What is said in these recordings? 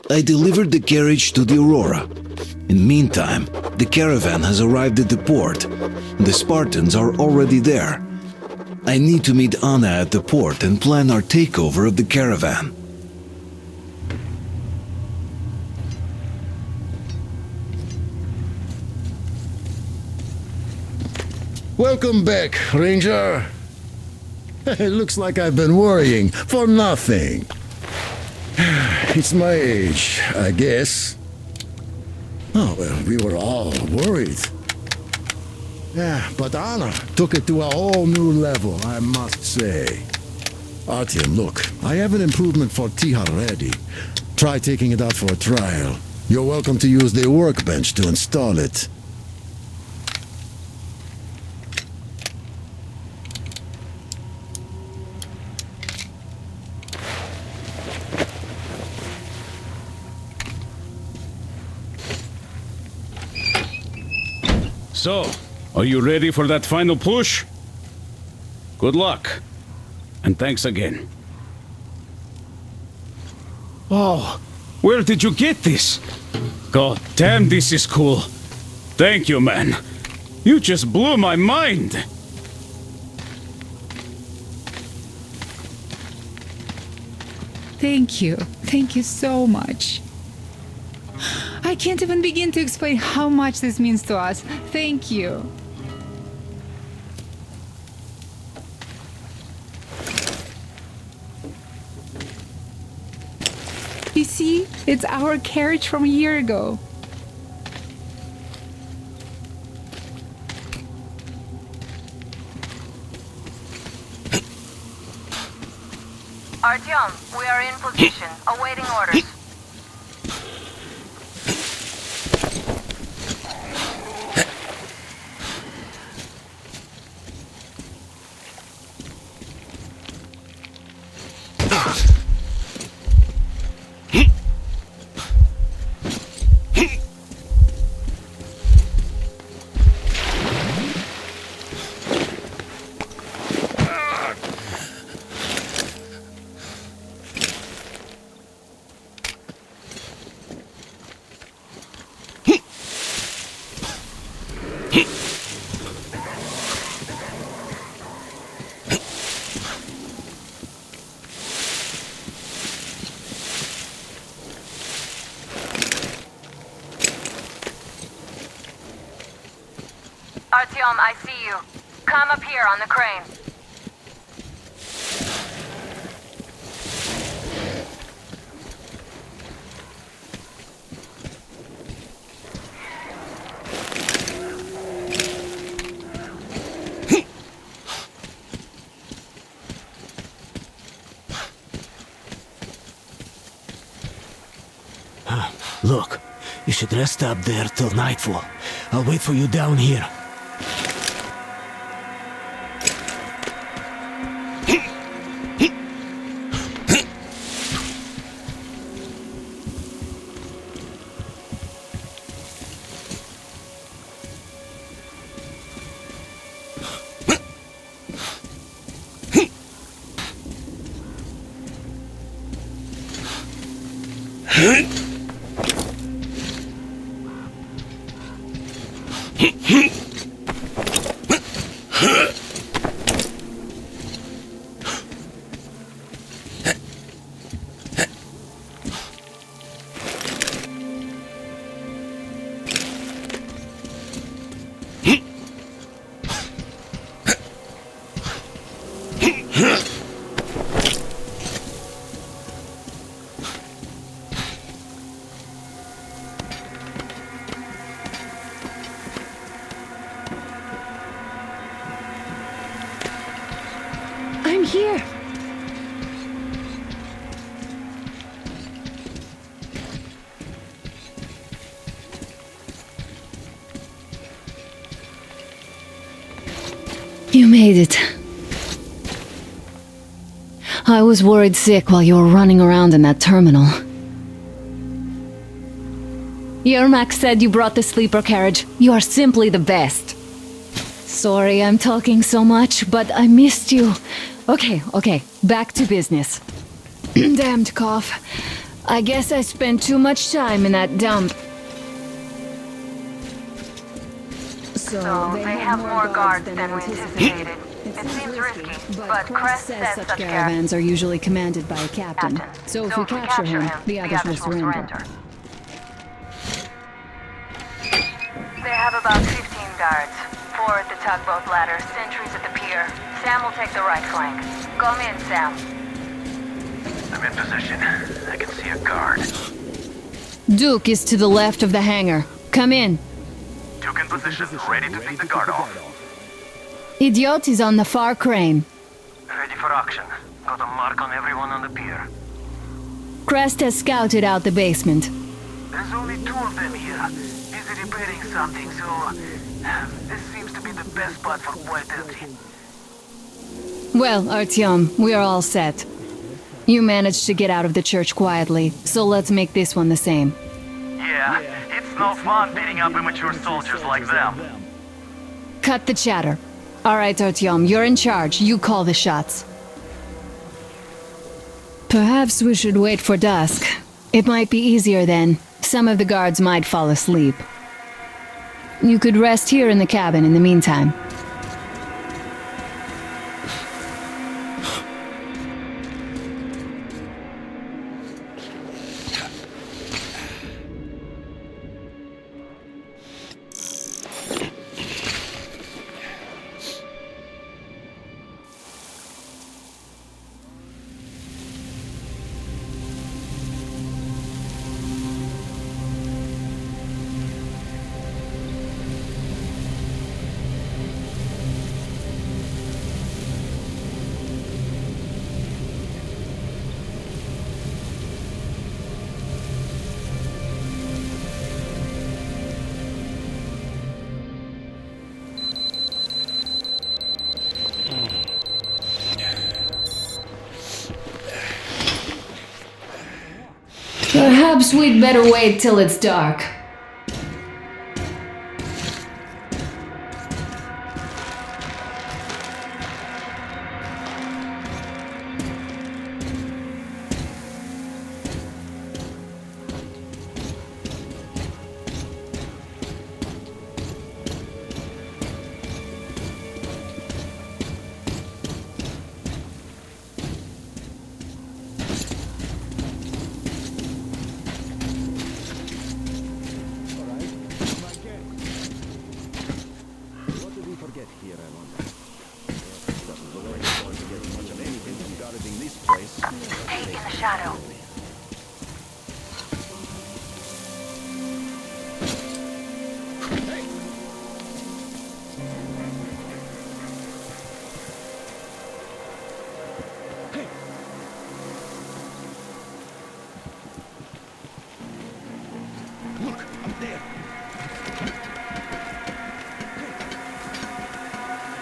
I delivered the carriage to the Aurora. In meantime, the caravan has arrived at the port. The Spartans are already there. I need to meet Anna at the port and plan our takeover of the caravan. Welcome back, Ranger. It looks like I've been worrying for nothing. It's my age, I guess. Oh, well, we were all worried. Yeah, but Anna took it to a whole new level, I must say. Artyom, look, I have an improvement for Tihar ready. Try taking it out for a trial. You're welcome to use the workbench to install it. So, are you ready for that final push? Good luck. And thanks again. Oh, where did you get this? God damn, this is cool. Thank you, man. You just blew my mind. Thank you. Thank you so much. I can't even begin to explain how much this means to us. Thank you. You see, it's our carriage from a year ago. Artyom, we are in position, awaiting orders. Artyom, I see you. Come up here on the crane. Look, you should rest up there till nightfall. I'll wait for you down here. I'm here. You made it. I was worried sick while you were running around in that terminal. Yermak said you brought the sleeper carriage. You are simply the best. Sorry I'm talking so much, but I missed you. Okay, back to business. Damned cough. I guess I spent too much time in that dump. So they have more guards than we anticipated. It seems risky, but Crest says such caravans are usually commanded by a captain. So if we capture him, the others will surrender. They have about 15 guards. 4 at the tugboat ladder, sentries at the pier. Sam will take the right flank. Come in, Sam. I'm in position. I can see a guard. Duke is to the left of the hangar. Come in. Duke in position, ready to take the guard off. Idiot is on the far crane. Ready for action. Got a mark on everyone on the pier. Crest has scouted out the basement. There's only 2 of them here. Busy repairing something, so... this seems to be the best spot for quiet entry. Well, Artyom, we are all set. You managed to get out of the church quietly, so let's make this one the same. Yeah, it's no fun beating up immature soldiers like them. Cut the chatter. Alright, Artyom, you're in charge. You call the shots. Perhaps we should wait for dusk. It might be easier then. Some of the guards might fall asleep. You could rest here in the cabin in the meantime. Perhaps we'd better wait till it's dark. Stay in the shadow. Look, up there.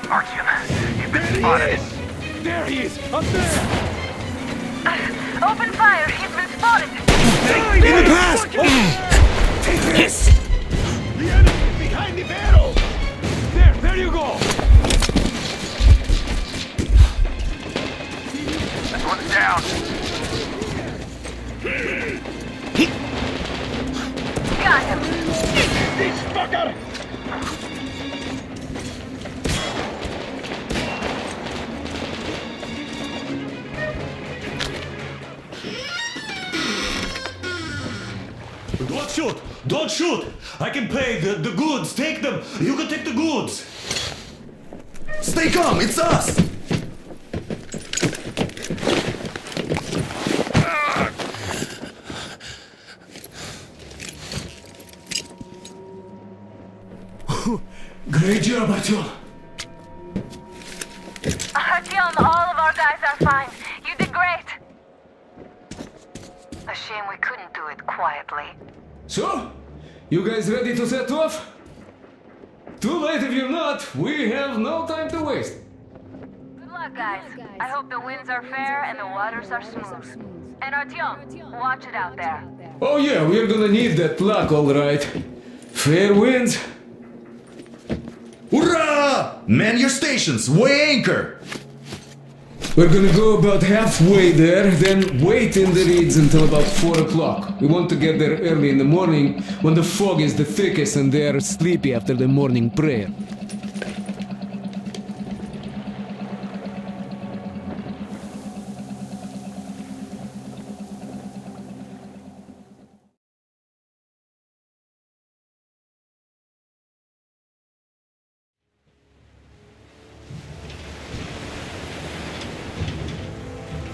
Artyom, you've been spotted. There he is! Up there! Open fire! He's been spotted! In the past! Take this! The enemy behind the barrel! There you go! That one's down. Got him! This fucker! Don't shoot! Don't shoot! I can pay the goods. Take them. You can take the goods. Stay calm, it's us! Great job, Artyom. Artyom, all of our guys are fine. You did great. A shame we couldn't do it quietly. So, you guys ready to set off? Too late if you're not. We have no time to waste. Good luck, guys. I hope the winds are fair and the waters are smooth. And Artyom, watch it out there. Oh yeah, we're gonna need that luck, all right. Fair winds. Hurrah! Man your stations, weigh anchor! We're gonna go about halfway there, then wait in the reeds until about 4 o'clock. We want to get there early in the morning when the fog is the thickest and they are sleepy after the morning prayer.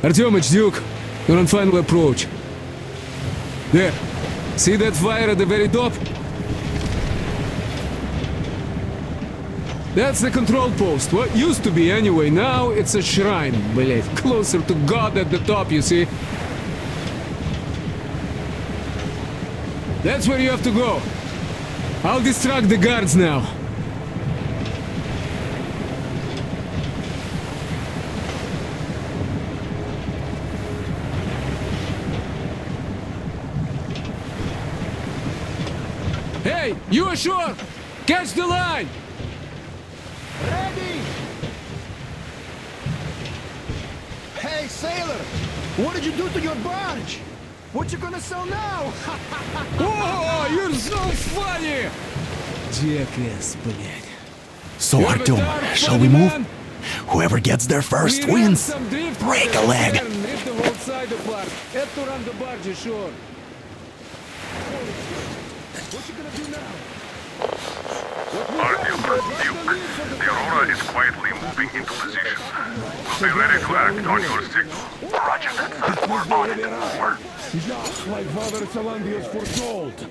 Artyomich, Duke, you're on final approach. There. See that fire at the very top? That's the control post. What used to be anyway. Now it's a shrine, блядь. Closer to God at the top, you see? That's where you have to go. I'll distract the guards now. Hey, you ashore! Catch the line! Ready! Hey, sailor! What did you do to your barge? What you gonna sell now? Oh, you're so funny! Jackass, блядь. So, Artyom, shall we move? Whoever gets there first wins. Break a leg. Hit the whole side apart. Have to run the barge ashore. What you gonna do now? Artyom, Duke, the Aurora is quietly moving into position. We'll be ready to act on your signal. Roger that, sir. We're on it. Over. Just like Father Salandius foretold.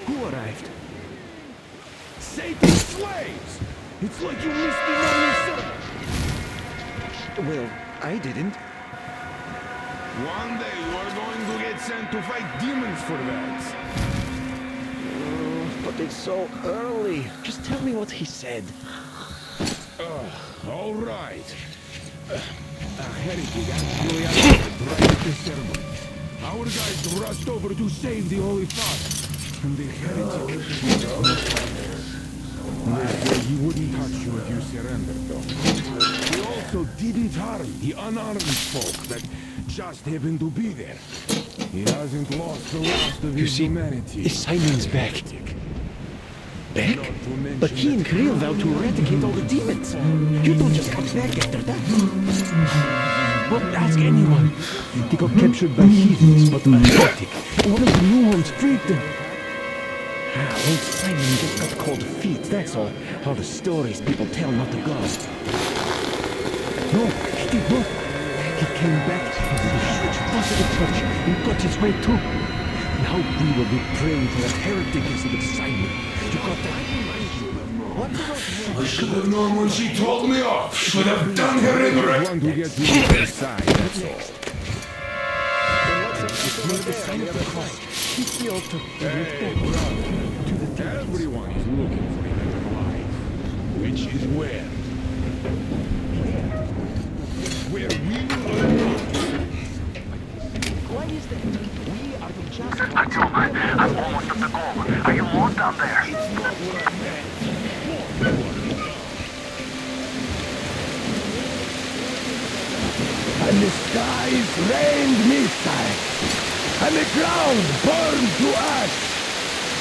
Who arrived? Satan's slaves! It's like you missed the only son. Well, I didn't. One day you are going to get sent to fight demons for that. But it's so early. Just tell me what he said. All right. A heretic actually broke the ceremony. Our guys rushed over to save the Holy Father. And the heretic... He wouldn't touch you if you surrendered, though. He also didn't harm the unarmed folk that just happened to be there. He hasn't lost the last of his humanity. Simon's back. Back? But he and Kirill vowed to eradicate all the demons. You don't just come back after that. Well, ask anyone. They got captured by heathens, but a heretic. One of the new ones freed them. Old Simon just got cold feet, that's all. All the stories people tell not to go. No, he did not. He came back with a huge bus of the church and got his way too. Now we will be praying for that heretic instead of Simon. You got that? I should have known when she told me off. Should have done her in the right. Want to get to the other side, that's all. Just make the sign of the cross. Keep the altar. Hey, brother. Everyone is looking for him alive. Which is where? Where we will. Why is that? We are the just. Artyom, I'm almost at the goal. Are you almost down there? It's not what I meant. And the skies rained missiles, and the ground burned to ash,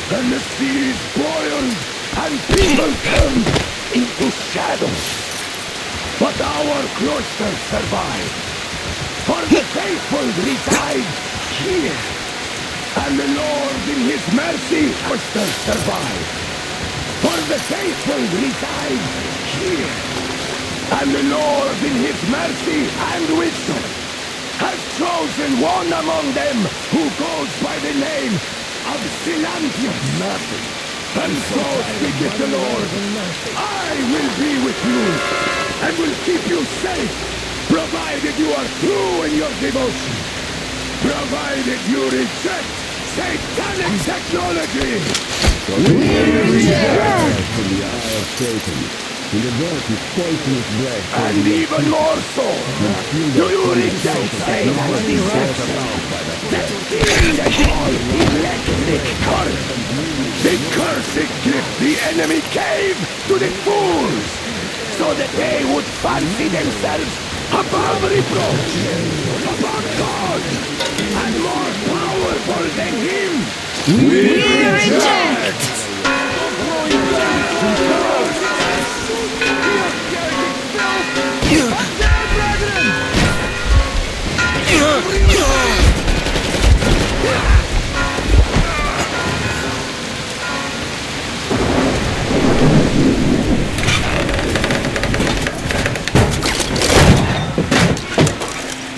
and the seas boiled, and people turned into shadows. But our cloister survived, for the faithful reside here, and the Lord in His mercy cloister survived, for the faithful reside here. And the Lord in His mercy and wisdom has chosen one among them who goes by the name of Silantius. And so speaketh the Lord, I will be with you and will keep you safe, provided you are true in your devotion, provided you reject satanic technology. From the eye of Satan. In the dark is poisonous black. And even more so, do you reject Satan's deception? That thing they call electric curse. The cursed gift the enemy gave to the fools, so that they would fancy themselves above reproach, above God, and more powerful than him. We reject!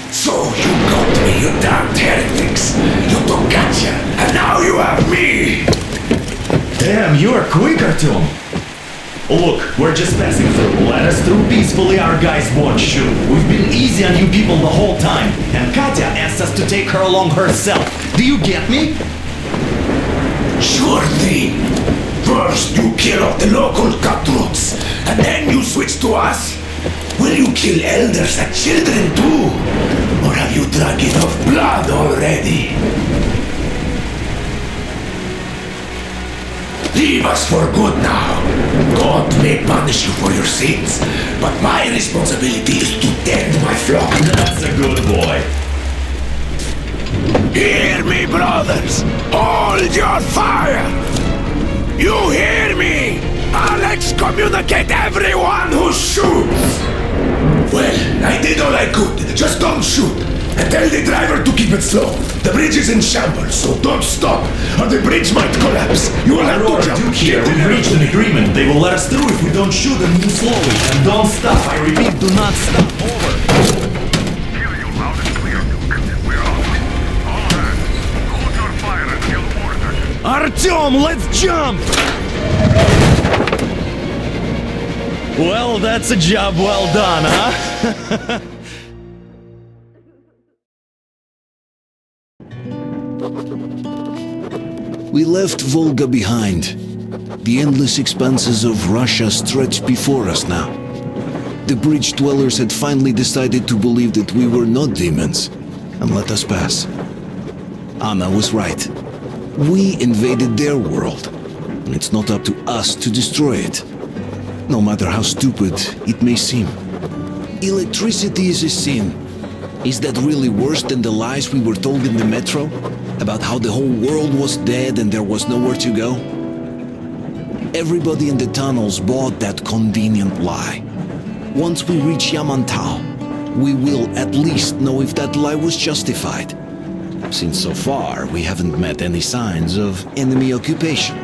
So you got me, you damned heretics! You took Katya, and now you have me! Damn, you are quick, Artyom. Look, we're just passing through. Let us through peacefully, our guys won't shoot. We've been easy on you people the whole time, and Katya asked us to take her along herself. Do you get me? Sure thing. First you kill off the local cutthroats, and then you switch to us? Will you kill elders and children too? Or have you drunk enough blood already? Leave us for good now. God may punish you for your sins, but my responsibility is to tend my flock. That's a good boy. Hear me, brothers! Hold your fire! You hear me? I'll excommunicate everyone who shoots! Well, I did all I could. Just don't shoot. And tell the driver to keep it slow. The bridge is in shambles, so don't stop, or the bridge might collapse. You will have to jump. Duke here, we've reached an agreement. They will let us through if we don't shoot and move slowly. And don't stop. I repeat, do not stop. Over. Hear you loud and clear, Duke. We're out. All hands, hold your fire until ordered. Artyom, let's jump! Well, that's a job well done, huh? We left Volga behind. The endless expanses of Russia stretched before us now. The bridge dwellers had finally decided to believe that we were not demons and let us pass. Anna was right. We invaded their world, and it's not up to us to destroy it, no matter how stupid it may seem. Electricity is a sin. Is that really worse than the lies we were told in the metro? About how the whole world was dead and there was nowhere to go? Everybody in the tunnels bought that convenient lie. Once we reach Yamantau, we will at least know if that lie was justified. Since so far, we haven't met any signs of enemy occupation.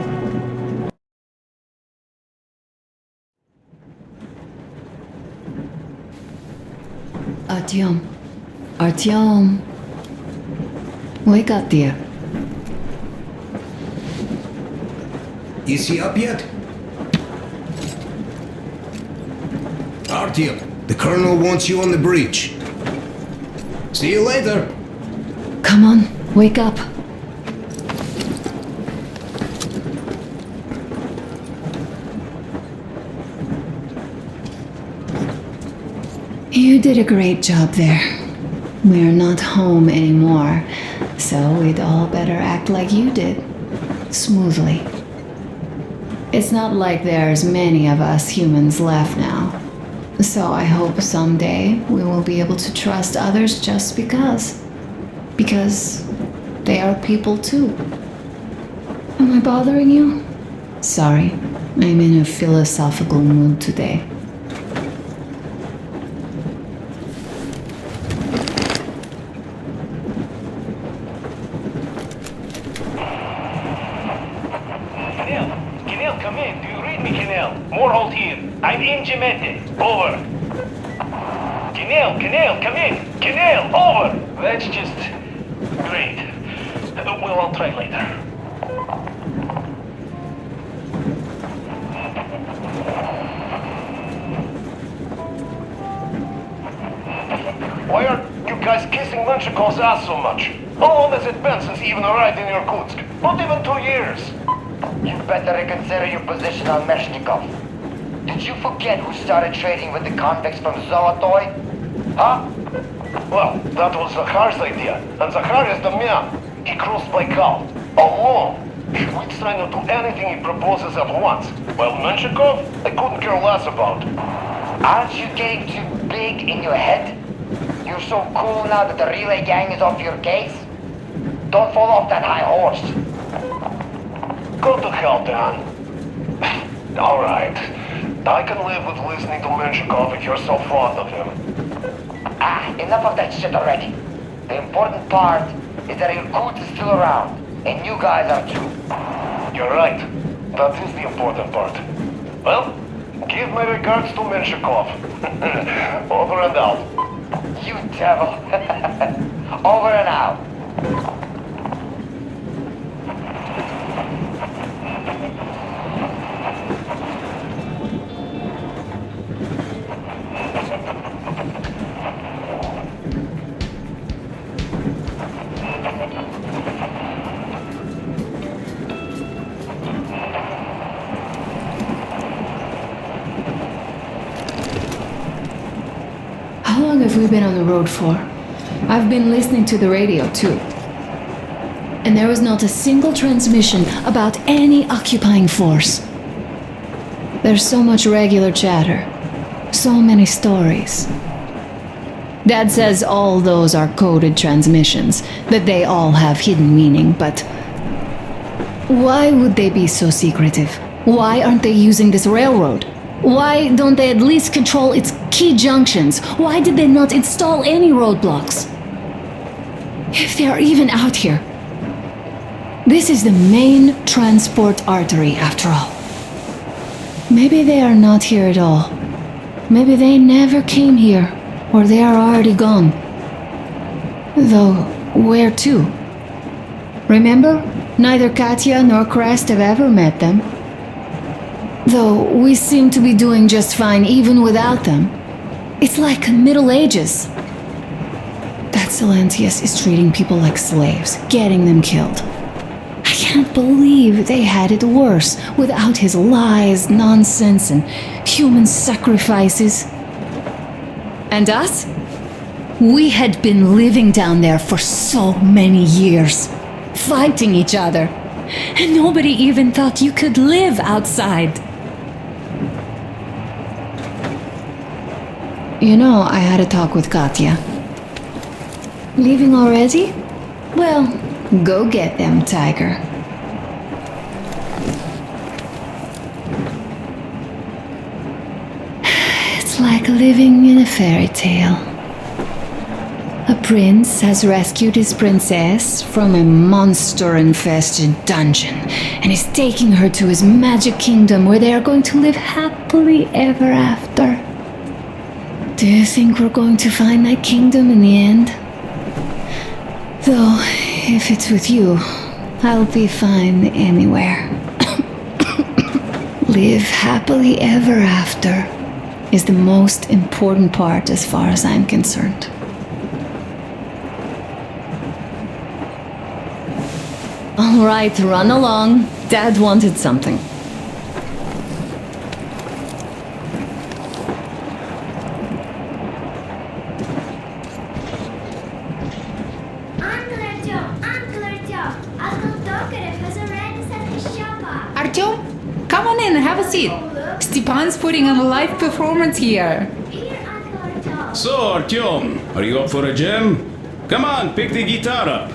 Artyom. Artyom. Wake up, dear. Is he up yet? Artyom, the colonel wants you on the bridge. See you later. Come on, wake up. You did a great job there. We're not home anymore, so we'd all better act like you did. Smoothly. It's not like there's many of us humans left now. So I hope someday we will be able to trust others just because. Because they are people too. Am I bothering you? Sorry, I'm in a philosophical mood today. Kenel, come in. Do you read me, Kenel? Morholt here. I'm in Gemete. Over. Kenel, come in. Kenel, over. That's just... great. Well, I'll try later. Why are you guys kissing Menchikov's ass so much? How long has it been since he even arrived in Irkutsk? Not even 2 years. You better reconsider your position on Meshnikov. Did you forget who started trading with the convicts from Zolotoy? Huh? Well, that was Zakhar's idea, and Zakhar is the man. He crossed Baikal, alone. He's trying to do anything he proposes at once. While Menshikov, I couldn't care less about. Aren't you getting too big in your head? You're so cool now that the relay gang is off your case? Don't fall off that high horse. Go to hell, Dan. Alright. I can live with listening to Menshikov if you're so fond of him. Enough of that shit already. The important part is that Irkut is still around, and you guys are too. You're right. That is the important part. Well, give my regards to Menshikov. Over and out. You devil. Over and out. How long have we been on the road for? I've been listening to the radio too. And there was not a single transmission about any occupying force. There's so much regular chatter. So many stories. Dad says all those are coded transmissions, that they all have hidden meaning, but why would they be so secretive? Why aren't they using this railroad? Why don't they at least control its key junctions? Why did they not install any roadblocks? If they are even out here. This is the main transport artery, after all. Maybe they are not here at all. Maybe they never came here, or they are already gone. Though, where to? Remember? Neither Katya nor Crest have ever met them. Though we seem to be doing just fine even without them. It's like Middle Ages. That Silentius is treating people like slaves, getting them killed. I can't believe they had it worse without his lies, nonsense, and human sacrifices. And us? We had been living down there for so many years, fighting each other. And nobody even thought you could live outside. You know, I had a talk with Katya. Leaving already? Well, go get them, Tiger. It's like living in a fairy tale. A prince has rescued his princess from a monster-infested dungeon and is taking her to his magic kingdom where they are going to live happily ever after. Do you think we're going to find that kingdom in the end? Though, if it's with you, I'll be fine anywhere. Live happily ever after is the most important part as far as I'm concerned. All right, run along. Dad wanted something. Artyom, come on in and have a seat. Stepan's putting on a live performance here. So, Artyom, are you up for a jam? Come on, pick the guitar up.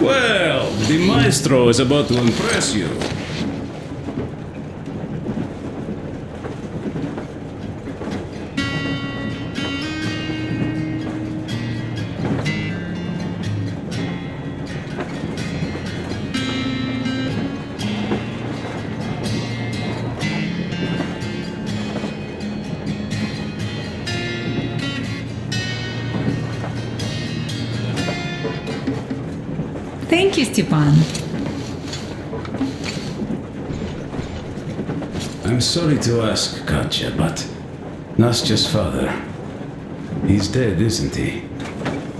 Well, the maestro is about to impress you. Thank you, Stepan. I'm sorry to ask, Katya, but Nastya's father, he's dead, isn't he?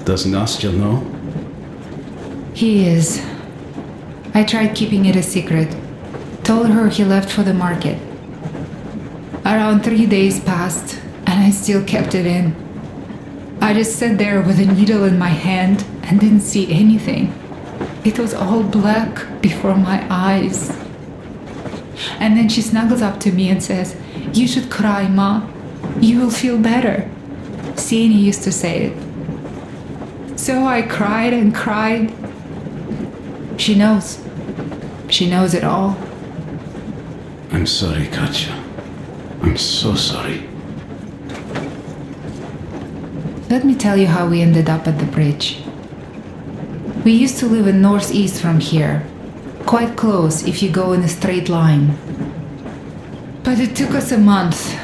Does Nastya know? He is. I tried keeping it a secret. Told her he left for the market. Around 3 days passed, and I still kept it in. I just sat there with a needle in my hand and didn't see anything. It was all black before my eyes. And then she snuggles up to me and says, "You should cry, Ma. You will feel better." Sienna used to say it. So I cried and cried. She knows. She knows it all. I'm sorry, Katya. I'm so sorry. Let me tell you how we ended up at the bridge. We used to live in northeast from here, quite close if you go in a straight line. But it took us a month.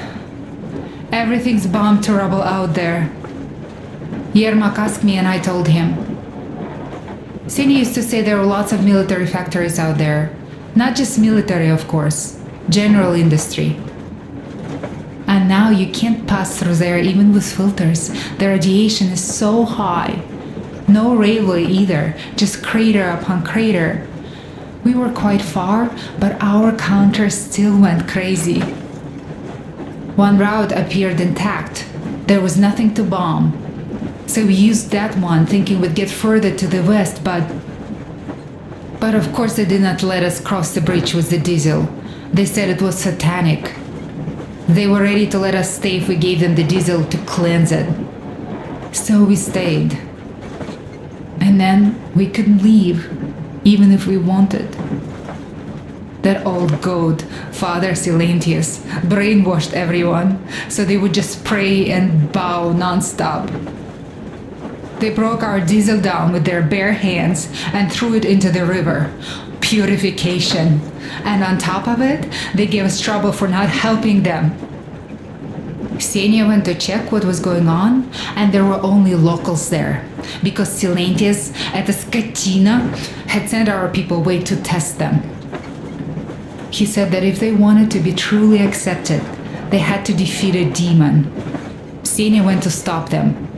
Everything's bombed to rubble out there. Yermak asked me and I told him. Sini used to say there were lots of military factories out there. Not just military, of course. General industry. And now you can't pass through there even with filters. The radiation is so high. No railway either, just crater upon crater. We were quite far, but our counter still went crazy. One route appeared intact. There was nothing to bomb. So we used that one, thinking we'd get further to the west, but of course they did not let us cross the bridge with the diesel. They said it was satanic. They were ready to let us stay if we gave them the diesel to cleanse it. So we stayed. And then we couldn't leave, even if we wanted. That old goat, Father Silentius, brainwashed everyone, so they would just pray and bow non-stop. They broke our diesel down with their bare hands and threw it into the river. Purification. And on top of it, they gave us trouble for not helping them. Ksenia went to check what was going on, and there were only locals there, because Silentius at the Skatina had sent our people away to test them. He said that if they wanted to be truly accepted, they had to defeat a demon. Ksenia went to stop them.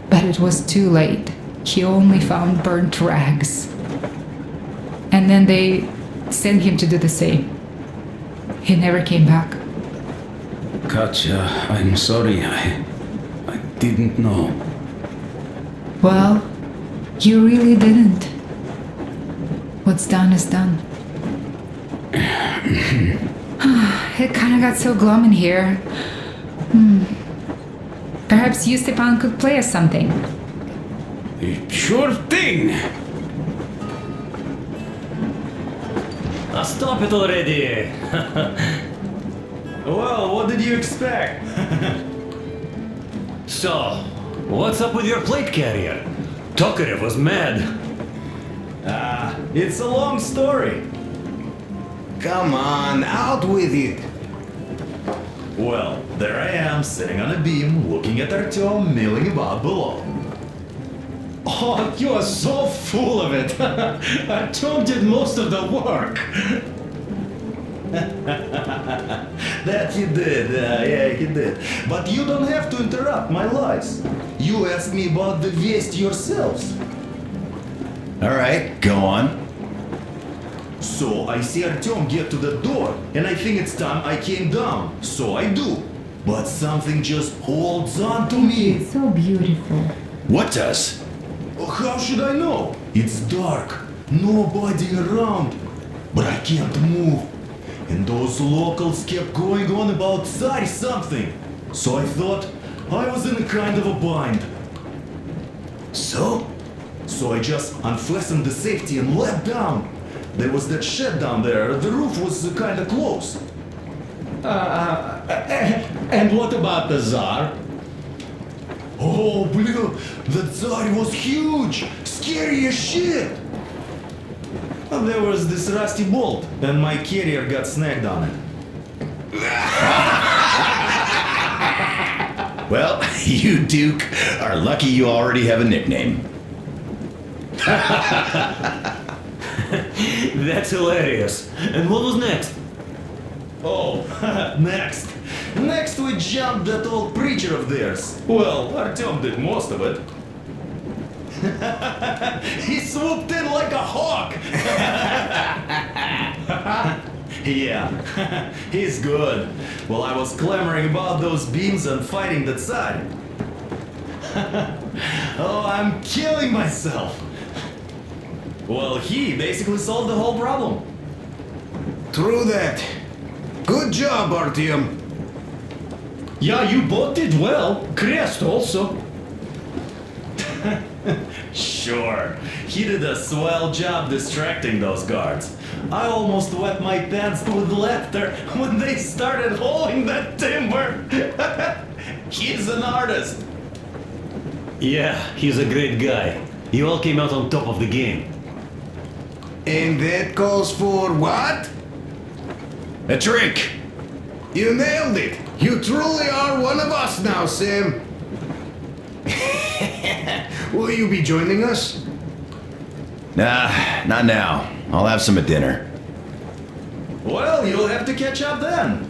But it was too late. He only found burnt rags. And then they sent him to do the same. He never came back. Katya, I'm sorry. I didn't know. Well, you really didn't. What's done is done. It kinda got so glum in here. Perhaps you, Stepan, could play us something. Sure thing! Stop it already! Well, what did you expect? So, what's up with your plate carrier? Tokarev was mad. It's a long story. Come on, out with it! Well, there I am, sitting on a beam, looking at Artyom milling about below. Oh, you are so full of it! Artyom did most of the work! That he did, yeah, he did. But you don't have to interrupt my lies. You asked me about the Vest yourselves. Alright, go on. So I see Artyom get to the door, and I think it's time I came down. So I do. But something just holds on to me. It's so beautiful. What does? How should I know? It's dark, nobody around. But I can't move. And those locals kept going on about Tsar something. So I thought I was in a kind of a bind. So? So I just unfastened the safety and leapt down. There was that shed down there. The roof was kind of close. And what about the Tsar? Oh, blue, the Tsar was huge, scary as shit. Well, there was this rusty bolt, and my carrier got snagged on it. Well, you, Duke, are lucky you already have a nickname. That's hilarious. And what was next? Oh, next. Next we jumped that old preacher of theirs. Well, Artyom did most of it. He swooped in like a hawk. Yeah, he's good. While I was clamoring about those beams and fighting that side. Oh, I'm killing myself. Well, he basically solved the whole problem. True that. Good job, Artyom. Yeah, you both did well. Crest also. Sure, he did a swell job distracting those guards. I almost wet my pants with laughter when they started hauling that timber. He's an artist. Yeah, he's a great guy. You all came out on top of the game. And that calls for what? A trick. You nailed it! You truly are one of us now, Sam! Will you be joining us? Nah, not now. I'll have some at dinner. Well, you'll have to catch up then.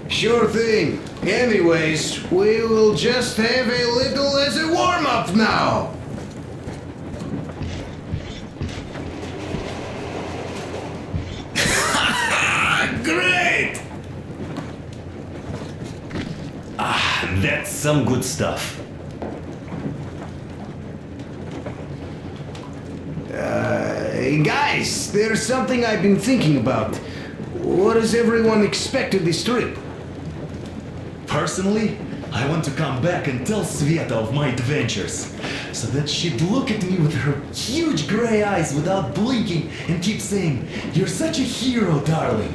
Sure thing. Anyways, we will just have a little as a warm-up now. Great! That's some good stuff. Guys, there's something I've been thinking about. What does everyone expect of this trip? Personally, I want to come back and tell Sveta of my adventures, so that she'd look at me with her huge gray eyes without blinking and keep saying, "You're such a hero, darling."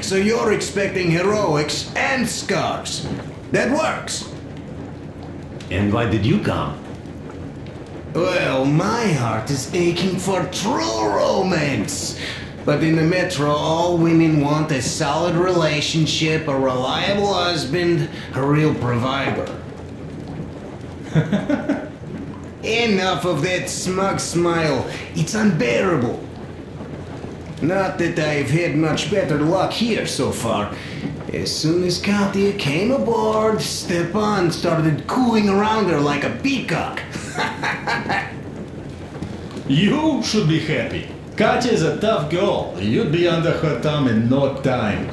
So you're expecting heroics and scars. That works. And why did you come? Well, my heart is aching for true romance. But in the metro, all women want a solid relationship, a reliable husband, a real provider. Enough of that smug smile. It's unbearable. Not that I've had much better luck here so far. As soon as Katya came aboard, Stepan started cooing around her like a peacock. You should be happy. Katya is a tough girl. You'd be under her thumb in no time.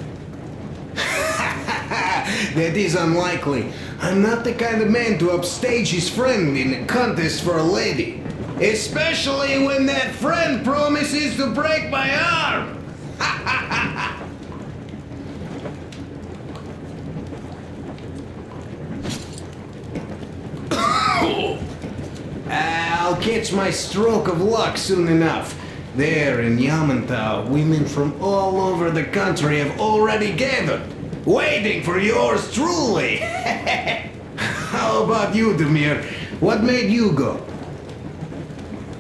That is unlikely. I'm not the kind of man to upstage his friend in a contest for a lady. Especially when that friend promises to break my arm. I'll catch my stroke of luck soon enough. There in Yamantau, women from all over the country have already gathered, waiting for yours truly. How about you, Demir? What made you go?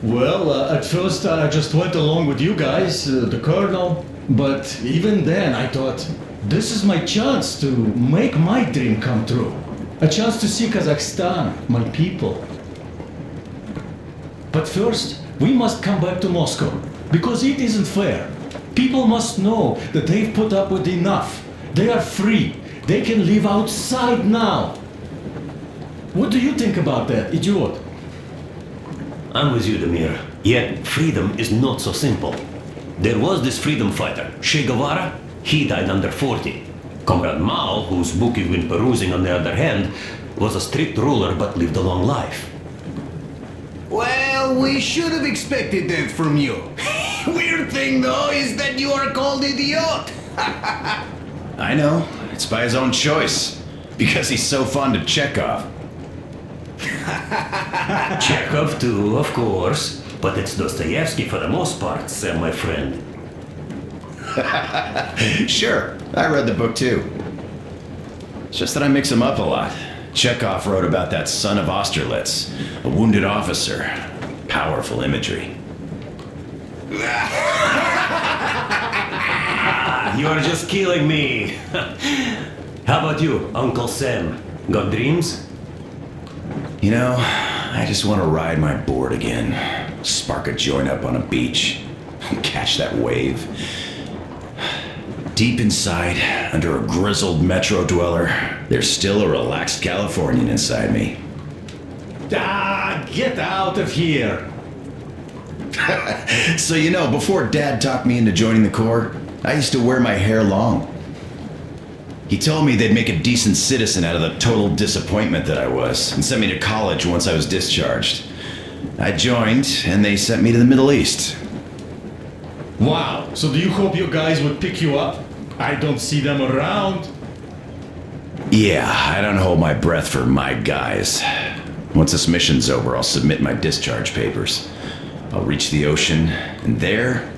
Well, at first I just went along with you guys, the colonel. But even then I thought, this is my chance to make my dream come true. A chance to see Kazakhstan, my people. But first, we must come back to Moscow, because it isn't fair. People must know that they've put up with enough. They are free. They can live outside now. What do you think about that, idiot? I'm with you, Demir. Yet, freedom is not so simple. There was this freedom fighter, Che Guevara. He died under 40. Comrade Mao, whose book you've been perusing on the other hand, was a strict ruler but lived a long life. Well, we should have expected that from you. Weird thing, though, is that you are called idiot. I know. It's by his own choice. Because he's so fond of Chekhov. Chekhov too, of course. But it's Dostoevsky for the most part, Sam, my friend. Sure, I read the book too. It's just that I mix them up a lot. Chekhov wrote about that son of Austerlitz, a wounded officer. Powerful imagery. You're just killing me. How about you, Uncle Sam? Got dreams? You know, I just want to ride my board again. Spark a joint up on a beach. Catch that wave. Deep inside, under a grizzled metro dweller, there's still a relaxed Californian inside me. Ah, get out of here! So you know, before Dad talked me into joining the Corps, I used to wear my hair long. He told me they'd make a decent citizen out of the total disappointment that I was, and sent me to college once I was discharged. I joined, and they sent me to the Middle East. Wow, so do you hope your guys would pick you up? I don't see them around. Yeah, I don't hold my breath for my guys. Once this mission's over, I'll submit my discharge papers. I'll reach the ocean, and there,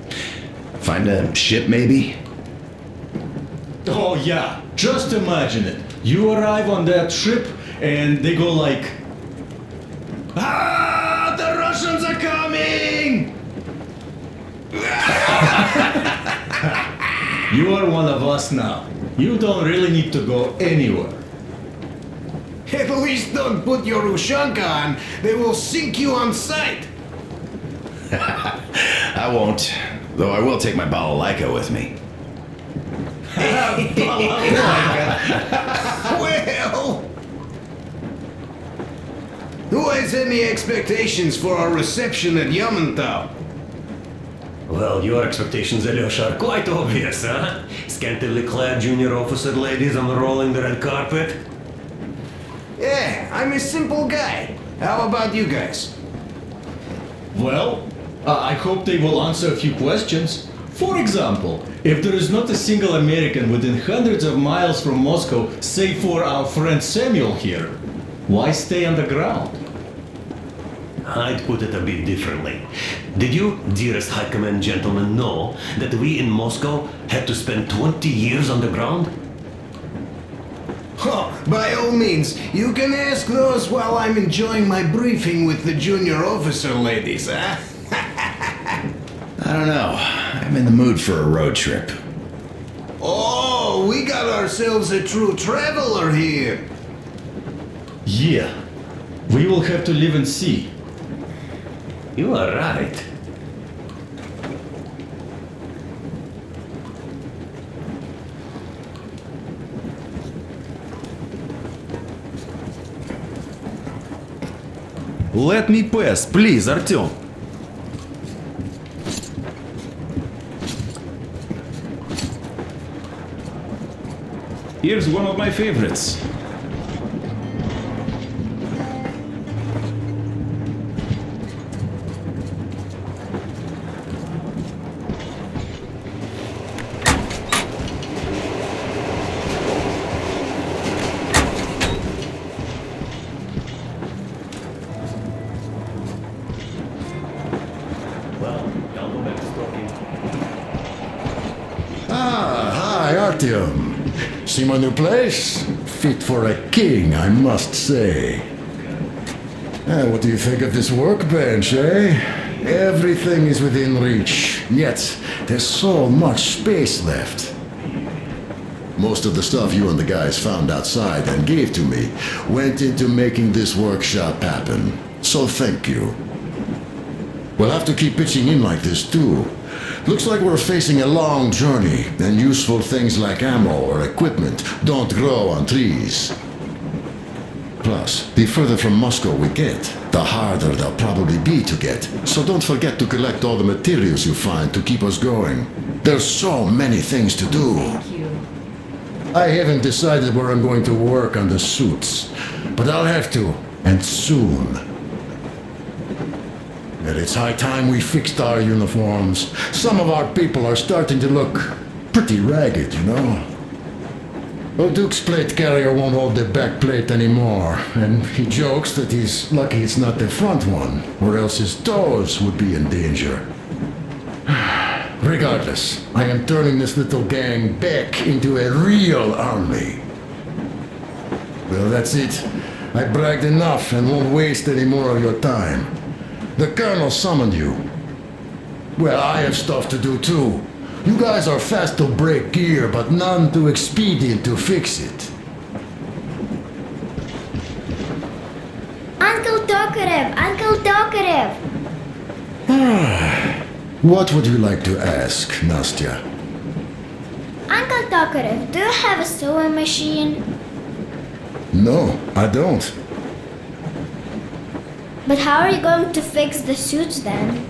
find a ship maybe? Oh yeah, just imagine it. You arrive on that ship and they go like, Ah, the Russians are coming! you are one of us now. You don't really need to go anywhere. At least don't put your Ushanka on. They will sink you on sight. I won't, though I will take my balalaika with me. Well, who has any expectations for our reception at Yamantau? Well, your expectations, Alyosha, are quite obvious, huh? Scantily clad junior officer ladies unrolling the red carpet. Yeah, I'm a simple guy. How about you guys? Well, I hope they will answer a few questions. For example, if there is not a single American within hundreds of miles from Moscow, save for our friend Samuel here, why stay underground? I'd put it a bit differently. Did you, dearest High Command gentlemen, know that we in Moscow had to spend 20 years underground? Oh, by all means, you can ask those while I'm enjoying my briefing with the junior officer ladies, huh? I don't know. I'm in the mood for a road trip. Oh, we got ourselves a true traveler here. Yeah, we will have to live and see. You are right. Let me pass, please, Artyom. Here's one of my favorites. Hi, Artyom. See my new place? Fit for a king, I must say. What do you think of this workbench, eh? Everything is within reach, yet there's so much space left. Most of the stuff you and the guys found outside and gave to me went into making this workshop happen. So thank you. We'll have to keep pitching in like this too. Looks like we're facing a long journey, and useful things like ammo or equipment don't grow on trees. Plus, the further from Moscow we get, the harder they'll probably be to get. So don't forget to collect all the materials you find to keep us going. There's so many things to do. I haven't decided where I'm going to work on the suits, but I'll have to, and soon. And it's high time we fixed our uniforms. Some of our people are starting to look pretty ragged, you know? Well, Duke's plate carrier won't hold the back plate anymore, and he jokes that he's lucky it's not the front one, or else his toes would be in danger. Regardless, I am turning this little gang back into a real army. Well, that's it. I bragged enough and won't waste any more of your time. The Colonel summoned you. Well, I have stuff to do too. You guys are fast to break gear, but none too expedient to fix it. Uncle Tokarev! Uncle Tokarev! What would you like to ask, Nastya? Uncle Tokarev, do you have a sewing machine? No, I don't. But how are you going to fix the suits then?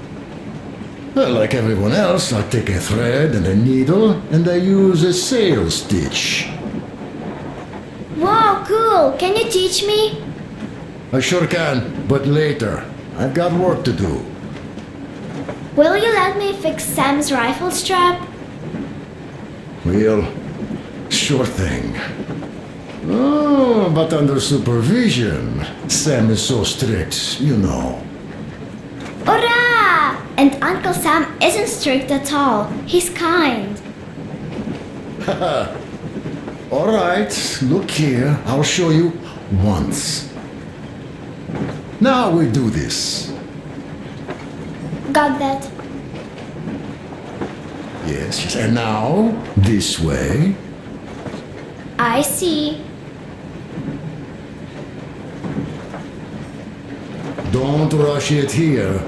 Well, like everyone else, I take a thread and a needle, and I use a sail stitch. Wow, cool! Can you teach me? I sure can, but later. I've got work to do. Will you let me fix Sam's rifle strap? Well, sure thing. Oh, but under supervision. Sam is so strict, you know. Hurrah! And Uncle Sam isn't strict at all. He's kind. All right, look here. I'll show you once. Now we do this. Got that. Yes, and now this way. I see. Don't rush it here.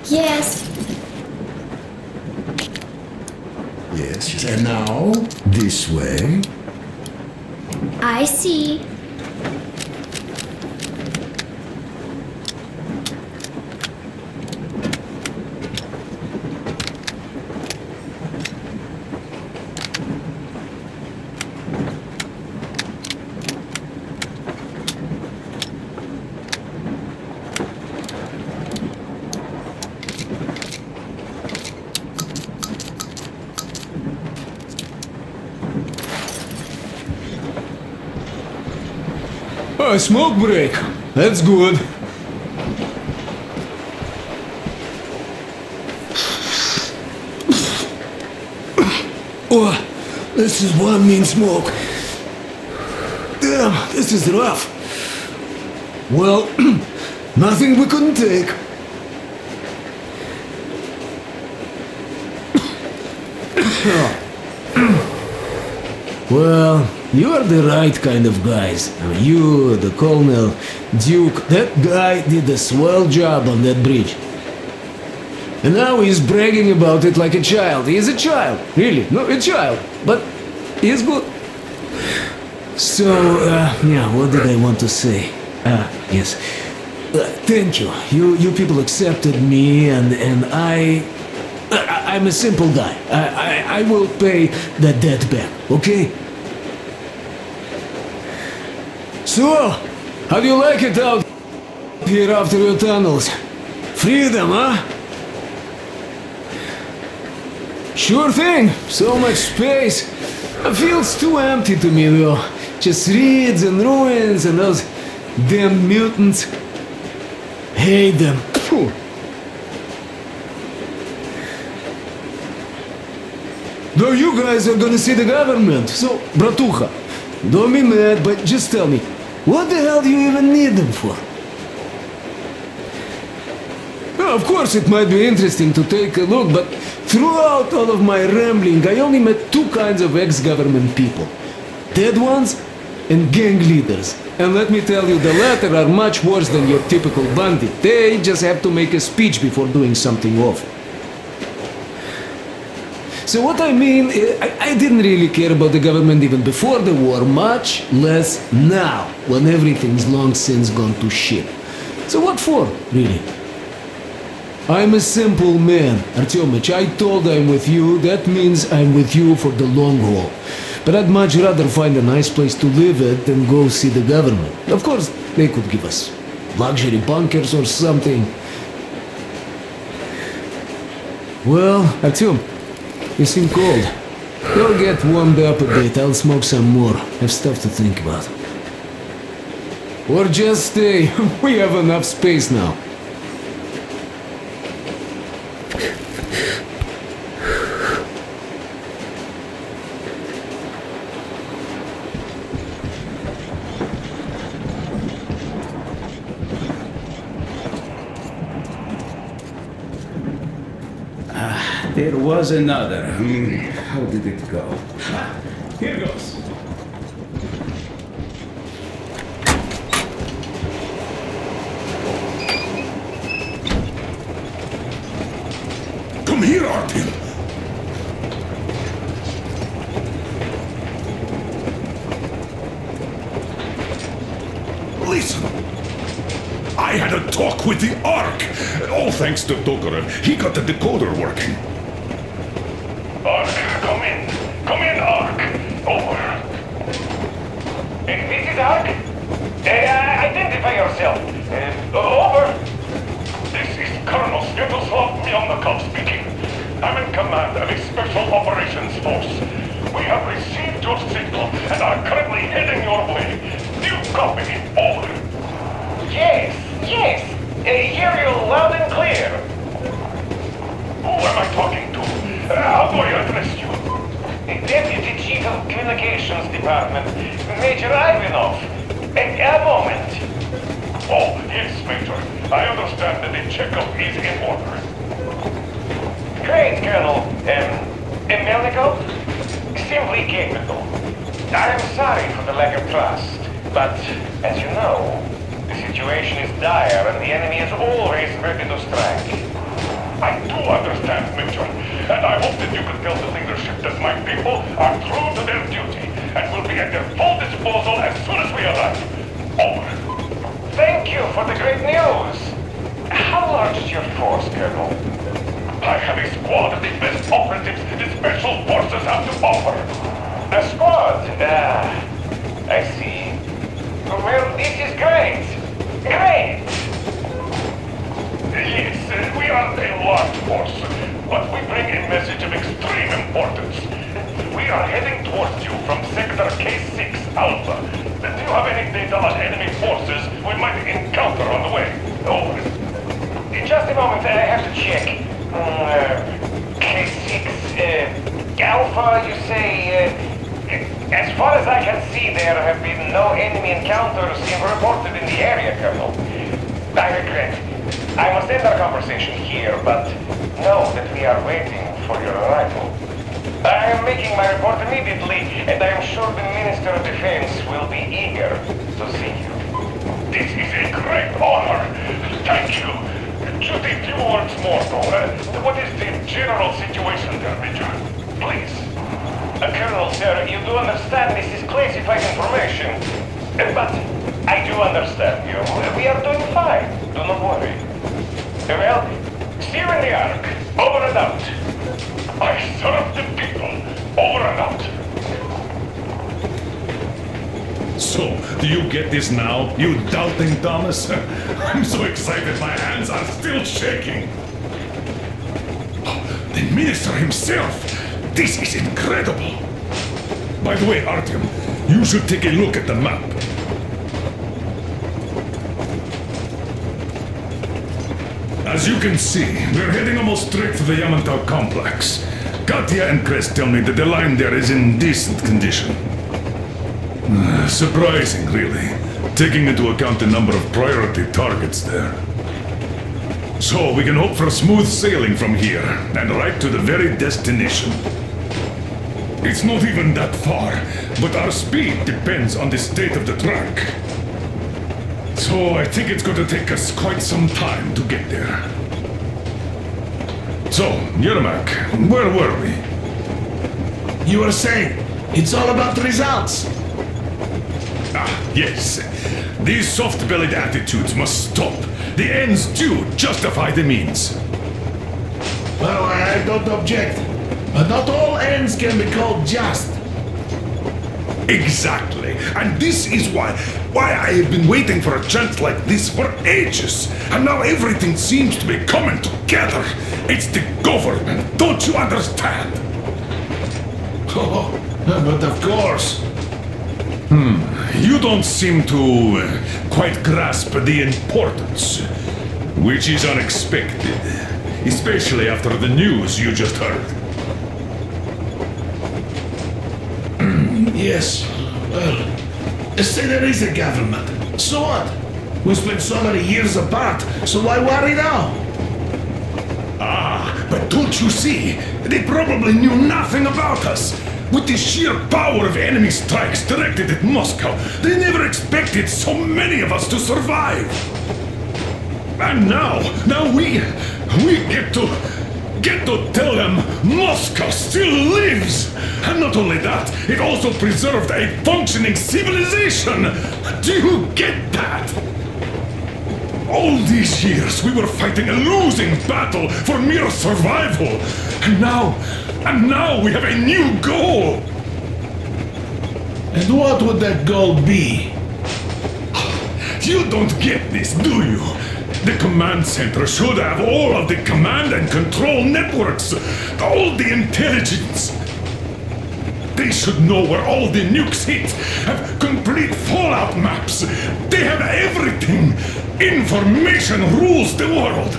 Yes. Yes, and now this way. I see. Oh, smoke break. That's good. Oh, this is one mean smoke. Damn, this is rough. Well, nothing we couldn't take. Well, you are the right kind of guys. You, the Colonel, Duke, that guy did a swell job on that bridge. And now he's bragging about it like a child. He is a child, really, no, a child. But he's good. So, yeah, what did I want to say? Yes. Thank you. You people accepted me, and I'm a simple guy. I will pay the debt back, okay? So, how do you like it out here after your tunnels? Freedom, huh? Sure thing. So much space. It feels too empty to me, though. Just reeds and ruins and those damn mutants. Hate them. Phew. Though you guys are gonna see the government, so, bratucha, don't be mad, but just tell me, what the hell do you even need them for? Well, of course, it might be interesting to take a look, but throughout all of my rambling, I only met two kinds of ex-government people. Dead ones and gang leaders. And let me tell you, the latter are much worse than your typical bandit. They just have to make a speech before doing something awful. So what I mean, I didn't really care about the government even before the war, much less now, when everything's long since gone to shit. So what for, really? I'm a simple man, Artyomich. I told I'm with you, that means I'm with you for the long haul. But I'd much rather find a nice place to live at than go see the government. Of course, they could give us luxury bunkers or something. Well, Artyom, you seem cold. You'll get warmed up a bit, I'll smoke some more. Have stuff to think about. Or just stay, we have enough space now. There was another. How did it go? Here goes. Come here, Artyom. Listen. I had a talk with the Ark. All thanks to Tokarev. He got the decoder working. Ark, come in. Come in, Ark. Over. This is Ark. Identify yourself. Over. This is Colonel Svetoslav Myelnikov speaking. I'm in command of a special operations force. We have received your signal Yes, hear you loud and clear. Who am I talking to? How do I address you? Deputy Chief of Communications Department, Major Ivanov. A moment. Oh, yes, Major. I understand that the checkup is in order. Great, Colonel. Melnikov? Simply capable. I am sorry for the lack of trust, but as you know, the situation is dire and the enemy is always ready to strike. I do understand, Major, and I hope that you can tell the leadership that my people are true to their duty and will be at their full disposal as soon as we arrive. Over. Thank you for the great news. How large is your force, Colonel? I have a squad of the best operatives the Special Forces have to offer. A squad? I see. Well, this is great. Great! Yes, we are a large force, but we bring a message of extreme importance. We are heading towards you from Sector K6 Alpha. Do you have any data on enemy forces we might encounter on the way? Over. Just a moment, I have to check. K6 Alpha, you say? As far as I can see, there have been no enemy encounters reported in the area, Colonel. I regret. I must end our conversation here, but know that we are waiting for your arrival. I am making my report immediately, and I am sure the Minister of Defense will be eager to see you. This is a great honor. Thank you. Just a few words more, though. What is the general situation there, Major? Please. Colonel, sir, you do understand this is classified information. But I do understand you. We are doing fine. Do not worry. Well, see you in the Ark. Over and out. I serve the people. Over and out. So, do you get this now, you doubting Thomas? I'm so excited my hands are still shaking. The Minister himself! This is incredible! By the way, Artyom, you should take a look at the map. As you can see, we're heading almost straight for the Yamantau complex. Katya and Krest tell me that the line there is in decent condition. Surprising, really, taking into account the number of priority targets there. So we can hope for smooth sailing from here, and right to the very destination. It's not even that far, but our speed depends on the state of the track. So I think it's going to take us quite some time to get there. So, Yermak, where were we? You were saying, it's all about results. Ah, yes. These soft-bellied attitudes must stop. The ends do justify the means. Well, I don't object. But not all ends can be called just. Exactly. And this is why I have been waiting for a chance like this for ages. And now everything seems to be coming together. It's the government. Don't you understand? Oh, but of course. You don't seem to quite grasp the importance, which is unexpected, especially after the news you just heard. Yes. Well, say there is a government. So what? We spent so many years apart, so why worry now? Ah, but don't you see? They probably knew nothing about us. With the sheer power of enemy strikes directed at Moscow, they never expected so many of us to survive. And now we get to tell them Moscow still lives. And not only that, it also preserved a functioning civilization. Do you get that? All these years we were fighting a losing battle for mere survival. And now we have a new goal. And what would that goal be? You don't get this, do you? The command center should have all of the command and control networks, all the intelligence. They should know where all the nukes hit, have complete fallout maps. They have everything. Information rules the world.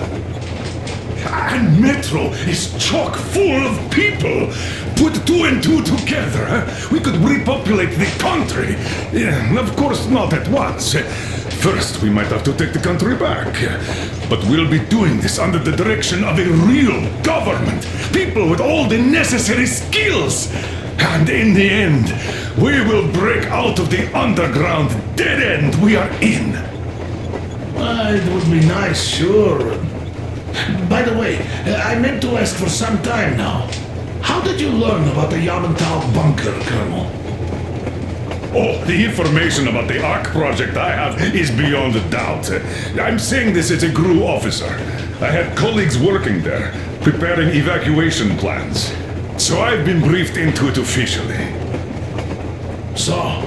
And Metro is chock full of people. Put 2 and 2 together, we could repopulate the country. Of course, not at once. First, we might have to take the country back. But we'll be doing this under the direction of a real government. People with all the necessary skills. And in the end, we will break out of the underground dead end we are in. It would be nice, sure. By the way, I meant to ask for some time now. How did you learn about the Yamantau bunker, Colonel? Oh, the information about the ARC project I have is beyond a doubt. I'm saying this as a GRU officer. I had colleagues working there, preparing evacuation plans. So I've been briefed into it officially. So,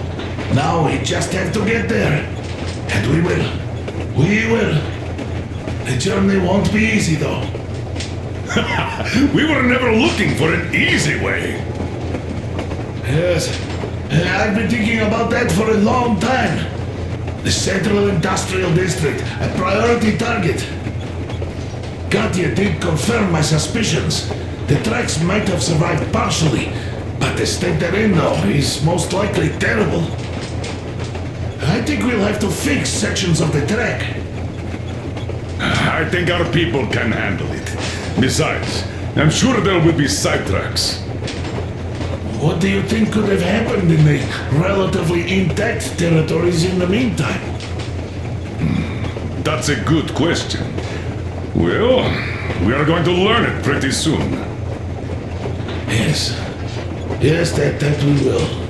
now we just have to get there. And we will. We will. The journey won't be easy, though. We were never looking for an easy way. Yes, I've been thinking about that for a long time. The Central Industrial District, a priority target. Katya did confirm my suspicions. The tracks might have survived partially, but the state they're in now is most likely terrible. I think we'll have to fix sections of the track. I think our people can handle it. Besides, I'm sure there will be sidetracks. What do you think could have happened in the relatively intact territories in the meantime? That's a good question. Well, we are going to learn it pretty soon. Yes. Yes, that we will.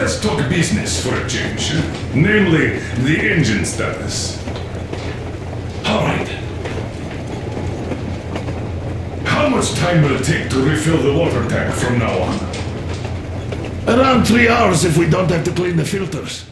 Let's talk business for a change. Namely, the engine status. All right. How much time will it take to refill the water tank from now on? Around 3 hours if we don't have to clean the filters.